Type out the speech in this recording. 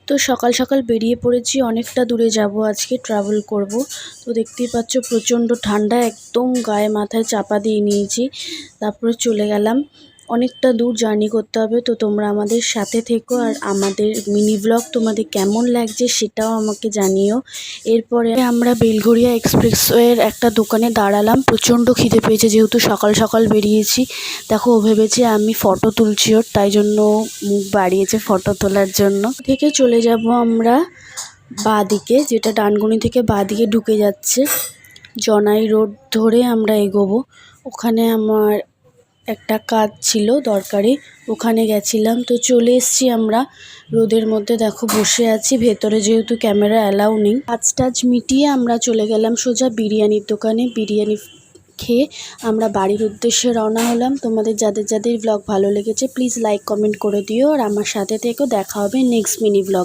তো সকাল সকাল বেরিয়ে পড়েছি, অনেকটা দূরে যাব আজকে, ট্রাভেল করব। তো দেখতেই পাচ্ছ প্রচণ্ড ঠান্ডা, একদম গায়ে মাথায় চাপা দিয়ে নিয়েছি। তারপরে চলে গেলাম, অনেকটা দূর জার্নি করতে হবে। তো তোমরা আমাদের সাথে থেকো, আর আমাদের মিনি ব্লগ তোমাদের কেমন লাগছে সেটাও আমাকে জানিও। এরপরে আমরা বেলঘরিয়া এক্সপ্রেসওয়ের একটা দোকানে দাঁড়ালাম। প্রচণ্ড খিদে পেয়েছে, যেহেতু সকাল সকাল বেরিয়েছি। দেখো, ও ভেবেছে আমি ফটো তুলছি ওর, তাই জন্য মুখ বাড়িয়েছে ফটো তোলার জন্য। থেকে চলে যাব আমরা বাঁদিকে, যেটা ডানকুনি থেকে বাঁদিকে ঢুকে যাচ্ছে। জনাই রোড ধরে আমরা এগোবো। ওখানে আমার একটা কাজ ছিল দরকারি, ওখানে গেছিলাম। তো চলে এসেছি আমরা রোদের মধ্যে, দেখো বসে আছি ভেতরে, যেহেতু ক্যামেরা অ্যালাউ নেই। কাজ টাজ মিটিয়ে আমরা চলে গেলাম সোজা বিরিয়ানির দোকানে। বিরিয়ানি খেয়ে আমরা বাড়ির উদ্দেশ্যে রওনা হলাম। তোমাদের যাদের যাদের ব্লগ ভালো লেগেছে প্লিজ লাইক কমেন্ট করে দিও, আর আমার সাথে থেকেও। দেখা হবে নেক্সট মিনি ব্লগ।